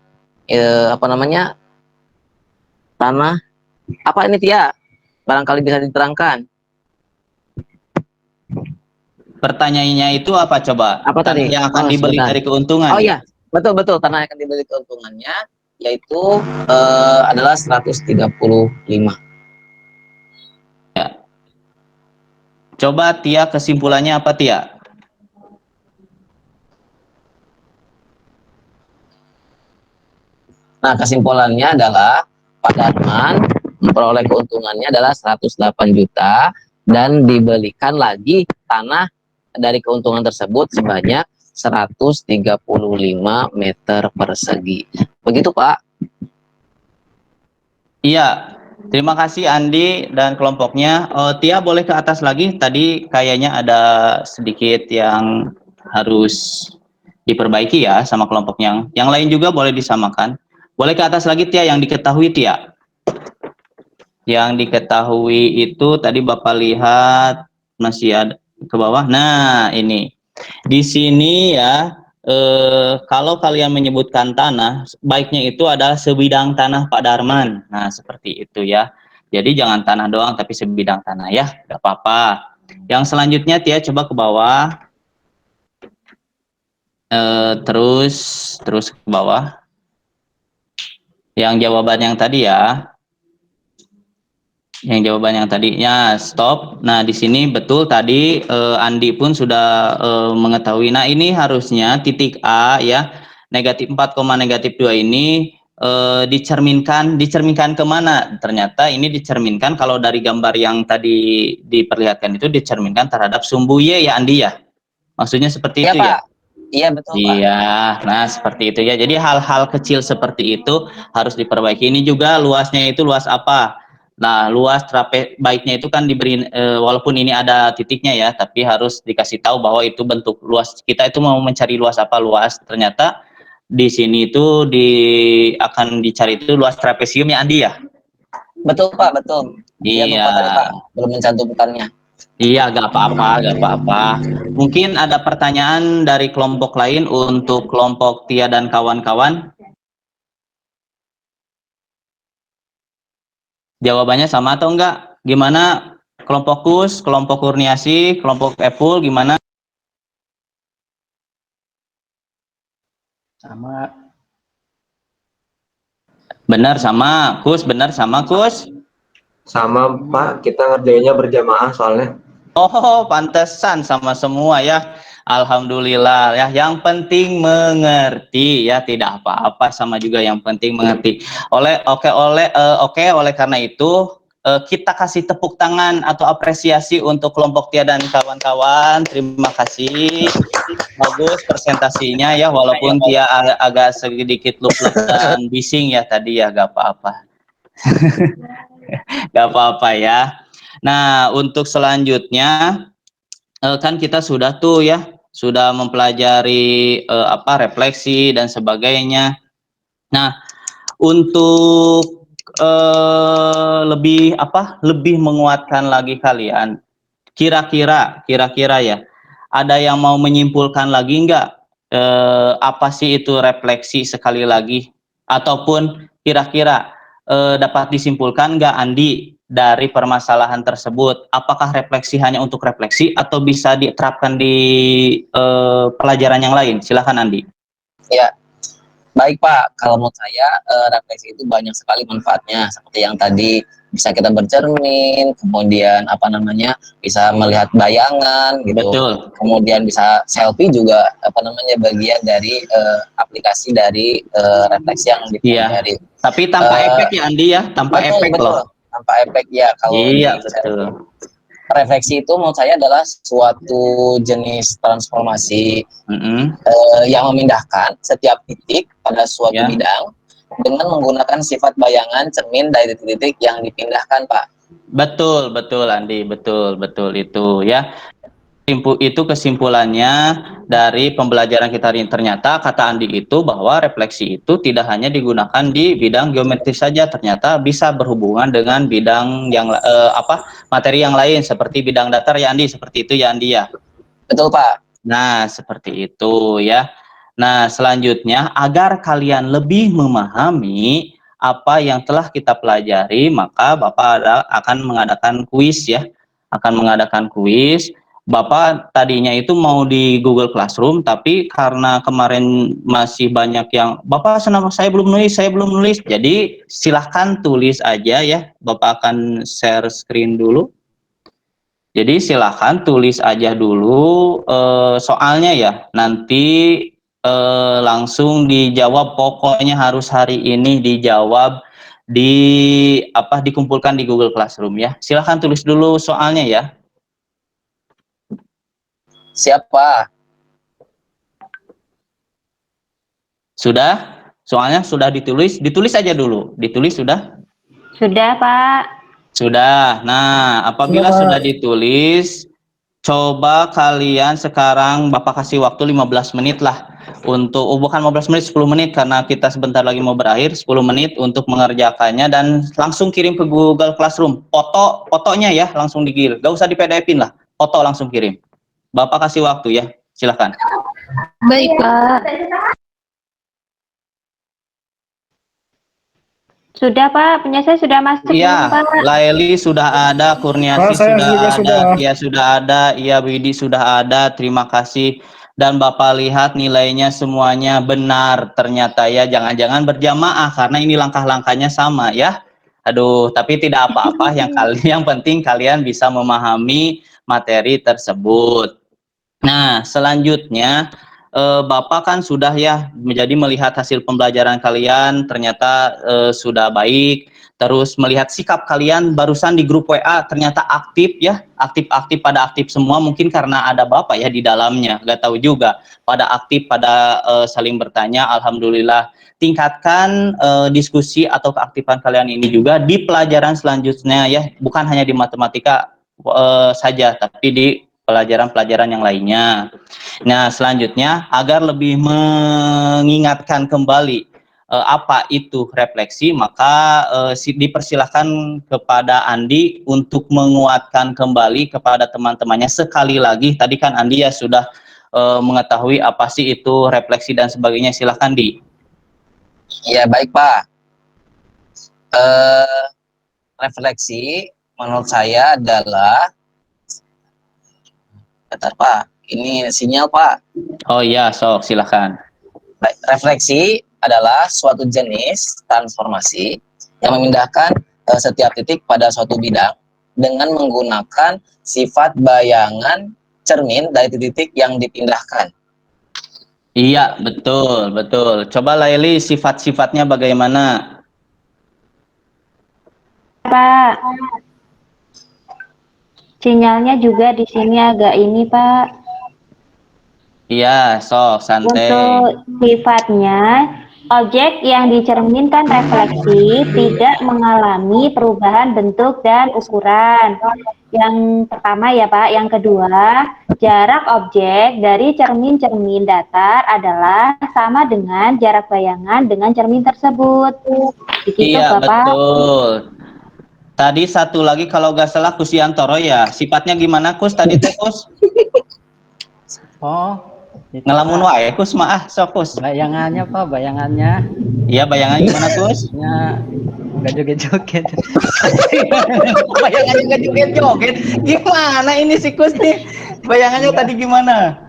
Tanah apa ini Tia? Barangkali bisa diterangkan. Pertanyaannya itu apa coba? Apa tanah tadi? Yang akan dibeli dari keuntungan. Oh iya, betul tanah yang akan dibeli keuntungannya yaitu adalah 135. Ya. Coba Tia, kesimpulannya apa Tia? Nah, kesimpulannya adalah Padarman memperoleh keuntungannya adalah 108 juta dan dibelikan lagi tanah dari keuntungan tersebut sebanyak 135 meter persegi. Begitu Pak. Iya, terima kasih Andi dan kelompoknya. Tia boleh ke atas lagi, tadi kayaknya ada sedikit yang harus diperbaiki ya sama kelompoknya. Yang lain juga boleh disamakan. Boleh ke atas lagi Tia, yang diketahui Tia. Yang diketahui itu tadi Bapak lihat masih ada ke bawah. Nah, ini. Di sini ya, kalau kalian menyebutkan tanah, baiknya itu adalah sebidang tanah Padarman. Nah, seperti itu ya. Jadi jangan tanah doang, tapi sebidang tanah ya, nggak apa-apa. Yang selanjutnya Tia coba ke bawah. Terus ke bawah. Yang jawaban yang tadi ya. Yang jawaban yang tadinya stop. Nah, di sini betul tadi Andi pun sudah mengetahui. Nah, ini harusnya titik A ya, negatif 4, negatif 2 ini dicerminkan kemana? Ternyata ini dicerminkan kalau dari gambar yang tadi diperlihatkan itu dicerminkan terhadap sumbu Y ya Andi ya. Maksudnya seperti itu ya? Iya betul Pak. Iya, nah seperti itu ya. Jadi hal-hal kecil seperti itu harus diperbaiki. Ini juga luasnya itu luas apa? Nah, luas baiknya itu kan diberi walaupun ini ada titiknya ya, tapi harus dikasih tahu bahwa itu bentuk luas. Kita itu mau mencari luas apa? Luas. Ternyata di sini itu akan dicari itu luas trapesium ya Andi ya? Betul Pak, betul. Iya. Tadi, Pak. Belum mencantumkannya. Iya, gak apa-apa. Mungkin ada pertanyaan dari kelompok lain untuk kelompok Tia dan kawan-kawan. Jawabannya sama atau enggak? Gimana kelompok Kus, kelompok Kurniasi, kelompok Epul gimana? Sama. Benar sama Kus, benar sama Kus. Sama Pak, kita ngerjainnya berjamaah soalnya. Oh, pantesan sama semua ya. Alhamdulillah ya. Yang penting mengerti ya, tidak apa-apa, sama juga yang penting mengerti. Oleh karena itu kita kasih tepuk tangan atau apresiasi untuk kelompok Tia dan kawan-kawan. Terima kasih. Bagus presentasinya ya, walaupun Tia agak sedikit lupa dan bising ya tadi ya, gak apa-apa. Gak apa-apa ya. Nah, untuk selanjutnya kan kita sudah tuh ya, sudah mempelajari refleksi dan sebagainya. Nah, untuk lebih menguatkan lagi kalian, kira-kira ya, ada yang mau menyimpulkan lagi nggak apa sih itu refleksi sekali lagi, ataupun kira-kira dapat disimpulkan nggak Andi dari permasalahan tersebut, apakah refleksi hanya untuk refleksi atau bisa diterapkan di pelajaran yang lain? Silahkan Andi. Ya, baik Pak, kalau menurut saya refleksi itu banyak sekali manfaatnya, seperti yang tadi bisa kita bercermin, kemudian bisa melihat bayangan gitu. Betul. Kemudian bisa selfie juga bagian dari aplikasi dari refleksi yang dipelajari. Iya. Tapi tanpa efek ya Andi ya, tanpa efek betul. loh. Tanpa efek ya kalau iya betul. Refleksi itu menurut saya adalah suatu jenis transformasi yang memindahkan setiap titik pada suatu bidang dengan menggunakan sifat bayangan cermin dari titik-titik yang dipindahkan, Pak. Betul Andi, betul itu ya. Itu kesimpulannya dari pembelajaran kita hari ini. Ternyata kata Andi itu bahwa refleksi itu tidak hanya digunakan di bidang geometri saja, ternyata bisa berhubungan dengan bidang yang materi yang lain seperti bidang datar ya Andi, seperti itu ya Andi ya. Betul Pak. Nah seperti itu ya. Nah selanjutnya, agar kalian lebih memahami apa yang telah kita pelajari, maka Bapak akan mengadakan kuis ya, Bapak tadinya itu mau di Google Classroom, tapi karena kemarin masih banyak yang Bapak saya belum nulis, jadi silahkan tulis aja ya. Bapak akan share screen dulu. Jadi silahkan tulis aja dulu soalnya ya, nanti langsung dijawab, pokoknya harus hari ini dijawab, dikumpulkan di Google Classroom ya. Silahkan tulis dulu soalnya ya. Siapa? Sudah? Soalnya sudah ditulis aja dulu. Ditulis sudah? Sudah, Pak. Sudah. Nah, apabila sudah ditulis, coba kalian sekarang Bapak kasih waktu 15 menit lah untuk, bukan 15 menit, 10 menit karena kita sebentar lagi mau berakhir, 10 menit untuk mengerjakannya dan langsung kirim ke Google Classroom. Fotonya ya, langsung dikirim. Gak usah di PDF-in lah, foto langsung kirim. Bapak kasih waktu ya, silahkan. Baik, Pak. Sudah, Pak. Punya saya sudah masuk. Iya, Laili sudah ada, Kurniasi sudah ada, iya Widi sudah ada, terima kasih. Dan Bapak lihat nilainya semuanya benar ternyata ya, jangan-jangan berjamaah karena ini langkah-langkahnya sama ya. Aduh, tapi tidak apa-apa, yang penting kalian bisa memahami materi tersebut. Nah, selanjutnya Bapak kan sudah ya menjadi melihat hasil pembelajaran kalian ternyata sudah baik, terus melihat sikap kalian barusan di grup WA ternyata aktif ya, aktif pada aktif semua, mungkin karena ada Bapak ya di dalamnya, gak tahu juga, pada aktif, pada saling bertanya. Alhamdulillah, tingkatkan diskusi atau keaktifan kalian ini juga di pelajaran selanjutnya ya, bukan hanya di matematika saja, tapi di pelajaran-pelajaran yang lainnya. Nah, selanjutnya agar lebih mengingatkan kembali apa itu refleksi, maka dipersilahkan kepada Andi untuk menguatkan kembali kepada teman-temannya sekali lagi. Tadi kan Andi ya sudah mengetahui apa sih itu refleksi dan sebagainya. Silahkan Di. Ya baik Pak. Refleksi menurut saya adalah, bentar Pak, ini sinyal Pak. Oh iya, sok silahkan. Refleksi adalah suatu jenis transformasi yang memindahkan setiap titik pada suatu bidang dengan menggunakan sifat bayangan cermin dari titik yang dipindahkan. Iya, betul, betul. Coba Laili, sifat-sifatnya bagaimana? Pak, sinyalnya juga di sini agak ini, Pak. Iya, sok, santai. Untuk sifatnya, objek yang dicerminkan refleksi tidak mengalami perubahan bentuk dan ukuran. Yang pertama ya Pak, yang kedua, jarak objek dari cermin-cermin datar adalah sama dengan jarak bayangan dengan cermin tersebut. Begitu Iya, Bapak. betul. Tadi satu lagi kalau nggak salah Kusiantoro ya. Sifatnya gimana Kus tadi teh Kus? Oh, itu, Ngelamun Pak. wae Kus mah sok Kus. Bayangannya Pak, bayangannya. Iya, bayangan gimana Kus? Ya, nggak joget-joget. Bayangannya nggak joget-joget. Gimana ini si Kus nih? Bayangannya tadi gimana?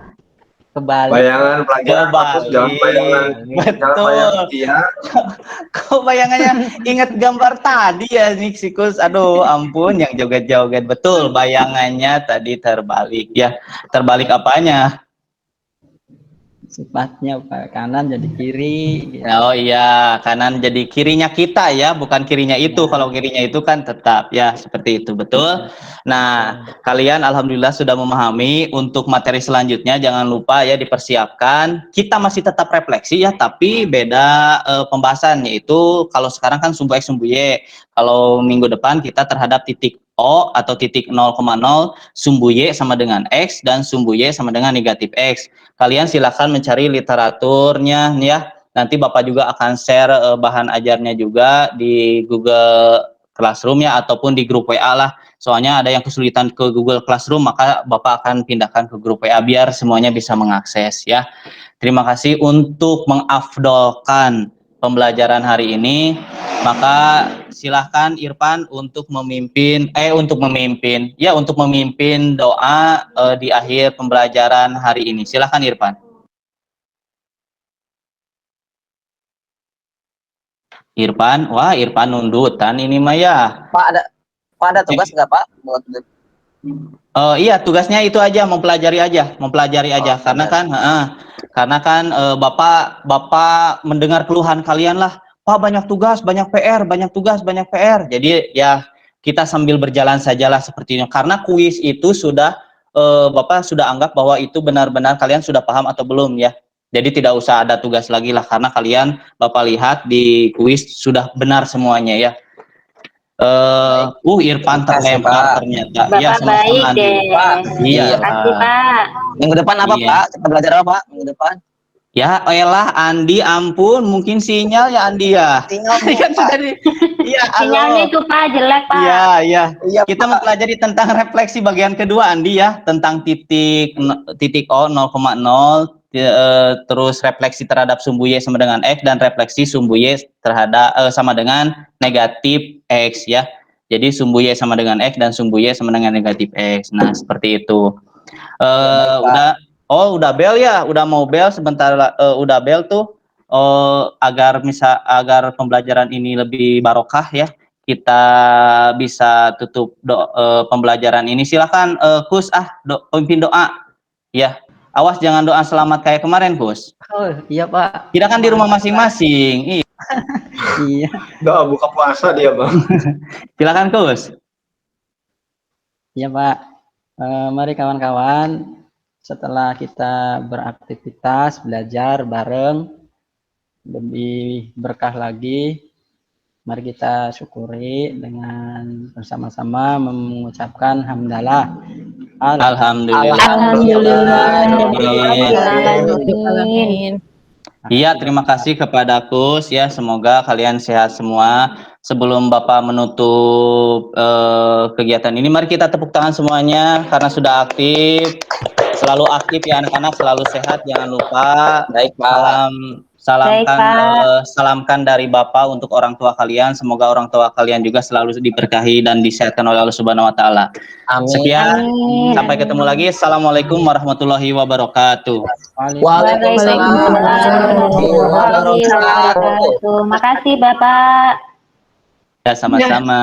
Kebalik. Bayangan pelajaran fokus, jangan bayangan. Jangan Betul. bayangan dia. Kok bayangannya ingat gambar tadi ya nih Sikus. Aduh ampun yang joget-joget. Betul, bayangannya tadi terbalik ya. Terbalik apanya? Sifatnya Pak, kanan jadi kiri. Gitu. Oh iya, kanan jadi kirinya kita ya, bukan kirinya itu. Kalau kirinya itu kan tetap ya seperti itu, betul. Nah, kalian alhamdulillah sudah memahami. Untuk materi selanjutnya jangan lupa ya dipersiapkan. Kita masih tetap refleksi ya, tapi beda pembahasan, yaitu kalau sekarang kan sumbu X sumbu Y. Kalau minggu depan kita terhadap titik O atau titik 0,0, sumbu Y sama dengan X dan sumbu Y sama dengan negatif X. Kalian silakan mencari literaturnya ya. Nanti Bapak juga akan share bahan ajarnya juga di Google Classroom ya, ataupun di grup WA lah. Soalnya ada yang kesulitan ke Google Classroom, maka Bapak akan pindahkan ke grup WA biar semuanya bisa mengakses ya. Terima kasih untuk mengafdolkan pembelajaran hari ini. Maka silahkan Irfan untuk memimpin doa di akhir pembelajaran hari ini. Silahkan Irfan. Irfan, wah Irfan nundutan ini Maya. Pak ada tugas nggak Pak? Iya, tugasnya itu aja, mempelajari aja. Karena kan Bapak mendengar keluhan kalian lah. Pak banyak tugas, banyak PR, banyak tugas, banyak PR. Jadi ya kita sambil berjalan sajalah seperti ini. Karena kuis itu sudah Bapak sudah anggap bahwa itu benar-benar kalian sudah paham atau belum ya. Jadi tidak usah ada tugas lagi lah, karena kalian Bapak lihat di kuis sudah benar semuanya ya. Irfan terlempar ternyata. Bapak Ya, baik deh. Iya. Terima kasih Pak. Minggu depan apa Iya. Pak? Kita belajar apa Pak? Minggu depan? Ya elah Andi, ampun, mungkin sinyal ya Andi ya. Iya, Sinyalnya itu Pak jelek Pak. Iya. Kita mempelajari tentang refleksi bagian kedua Andi ya, tentang titik O 0,0, terus refleksi terhadap sumbu Y sama dengan X, dan refleksi sumbu Y terhadap sama dengan negatif X ya. Jadi sumbu Y sama dengan X dan sumbu Y sama dengan negatif X. Nah, seperti itu. Udah bel ya, udah mau bel sebentar, udah bel tuh agar pembelajaran ini lebih barokah ya. Kita bisa tutup pembelajaran ini. Silakan Kus pimpin doa. Ya. Awas jangan doa selamat kayak kemarin, Kus. Oh, iya Pak. Kita kan di rumah masing-masing. Iya. Doa buka puasa dia, Bang. Silakan, Kus. Iya Pak. Mari kawan-kawan, setelah kita beraktivitas, belajar bareng, lebih berkah lagi, mari kita syukuri dengan bersama-sama mengucapkan hamdalah. Alhamdulillah. Iya, terima kasih kepada Kus ya. Semoga kalian sehat semua. Sebelum Bapak menutup kegiatan ini, mari kita tepuk tangan semuanya karena sudah aktif. Selalu aktif ya anak-anak, selalu sehat, jangan lupa. Baik Pak. Salamkan dari Bapak untuk orang tua kalian. Semoga orang tua kalian juga selalu diberkahi dan disehatkan oleh Allah Subhanahu wa taala. Sekian, sampai ketemu lagi. Assalamualaikum warahmatullahi wabarakatuh. Waalaikumsalam warahmatullahi wabarakatuh. Makasih Bapak. Ya, sama-sama.